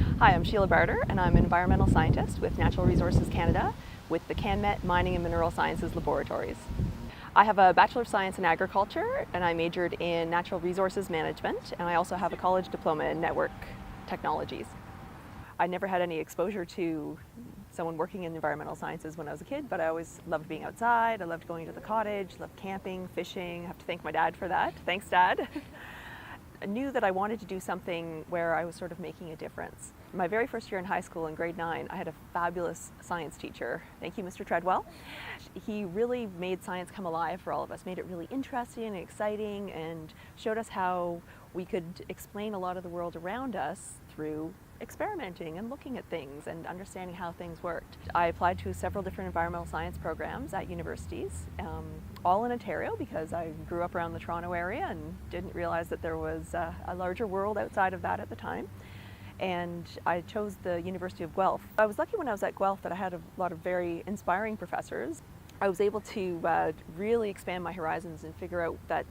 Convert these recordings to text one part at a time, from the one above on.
Hi, I'm Sheila Barter, and I'm an environmental scientist with Natural Resources Canada with the CanMet Mining and Mineral Sciences Laboratories. I have a Bachelor of Science in Agriculture, and I majored in Natural Resources Management, and I also have a college diploma in Network Technologies. I never had any exposure to someone working in environmental sciences when I was a kid, but I always loved being outside. I loved going to the cottage, loved camping, fishing. I have to thank my dad for that. Thanks, Dad. I knew that I wanted to do something where I was sort of making a difference. My very first year in high school in grade 9, I had a fabulous science teacher. Thank you, Mr. Treadwell. He really made science come alive for all of us, made it really interesting and exciting, and showed us how we could explain a lot of the world around us through experimenting and looking at things and understanding how things worked. I applied to several different environmental science programs at universities, all in Ontario, because I grew up around the Toronto area and didn't realize that there was a larger world outside of that at the time. And I chose the University of Guelph. I was lucky when I was at Guelph that I had a lot of very inspiring professors. I was able to really expand my horizons and figure out that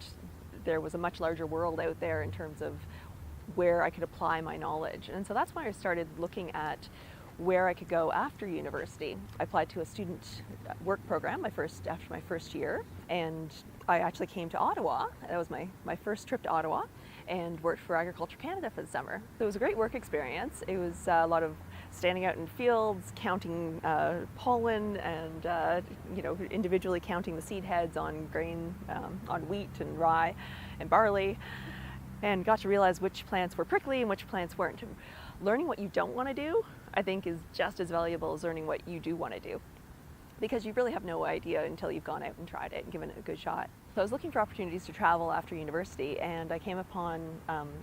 there was a much larger world out there in terms of where I could apply my knowledge. And so that's when I started looking at where I could go after university. I applied to a student work program after my first year, and I actually came to Ottawa. That was my first trip to Ottawa, and worked for Agriculture Canada for the summer. So it was a great work experience. It was a lot of standing out in fields, counting pollen, and individually counting the seed heads on grain, on wheat and rye and barley, and got to realize which plants were prickly and which plants weren't. Learning what you don't want to do, I think, is just as valuable as learning what you do want to do, because you really have no idea until you've gone out and tried it and given it a good shot. So I was looking for opportunities to travel after university, and I came upon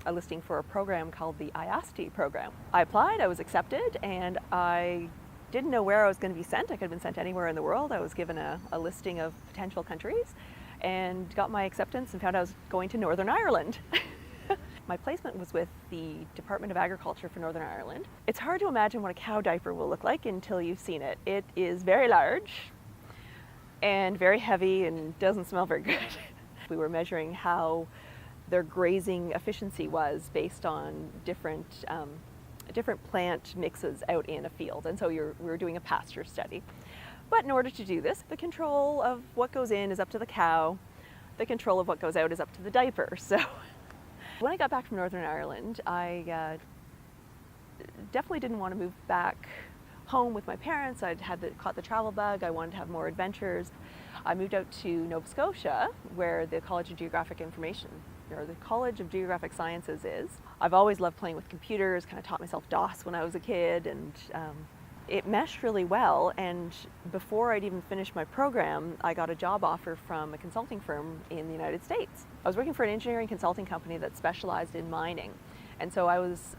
a listing for a program called the IASTI program. I applied, I was accepted, and I didn't know where I was going to be sent. I could have been sent anywhere in the world. I was given a listing of potential countries and got my acceptance and found I was going to Northern Ireland. My placement was with the Department of Agriculture for Northern Ireland. It's hard to imagine what a cow diaper will look like until you've seen it. It is very large and very heavy and doesn't smell very good. We were measuring how their grazing efficiency was based on different plant mixes out in a field. And so we were doing a pasture study. But in order to do this, the control of what goes in is up to the cow. The control of what goes out is up to the diaper. So when I got back from Northern Ireland, I definitely didn't want to move back home with my parents. I'd caught the travel bug. I wanted to have more adventures. I moved out to Nova Scotia, where the College of Geographic Information, or the College of Geographic Sciences is. I've always loved playing with computers, kind of taught myself DOS when I was a kid, and it meshed really well. And before I'd even finished my program, I got a job offer from a consulting firm in the United States. I was working for an engineering consulting company that specialized in mining. And so I was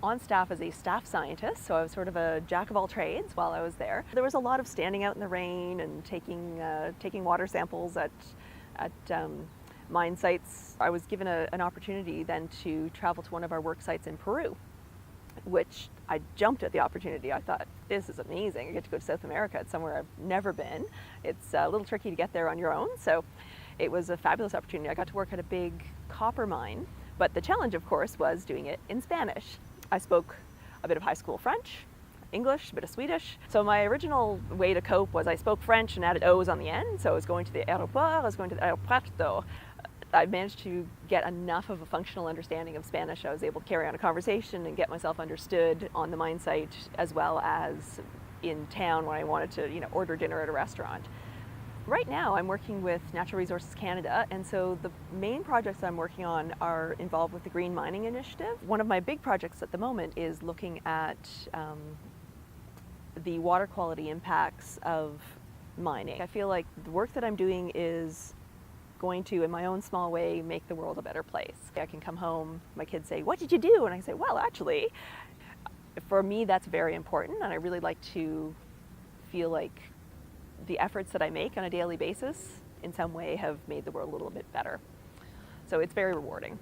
on staff as a staff scientist, so I was sort of a jack of all trades while I was there. There was a lot of standing out in the rain and taking water samples at mine sites. I was given an opportunity then to travel to one of our work sites in Peru, which I jumped at the opportunity. I thought, this is amazing. I get to go to South America. It's somewhere I've never been. It's a little tricky to get there on your own, so it was a fabulous opportunity. I got to work at a big copper mine, but the challenge, of course, was doing it in Spanish. I spoke a bit of high school French, English, a bit of Swedish. So my original way to cope was I spoke French and added O's on the end. So I was going to the aeroport, I was going to the aeropuerto. I managed to get enough of a functional understanding of Spanish. I was able to carry on a conversation and get myself understood on the mine site, as well as in town when I wanted to, order dinner at a restaurant. Right now, I'm working with Natural Resources Canada, and so the main projects I'm working on are involved with the Green Mining Initiative. One of my big projects at the moment is looking at the water quality impacts of mining. I feel like the work that I'm doing is going to, in my own small way, make the world a better place. I can come home, my kids say, "What did you do?" And I say, well, actually, for me, that's very important, and I really like to feel like the efforts that I make on a daily basis in some way have made the world a little bit better. So it's very rewarding.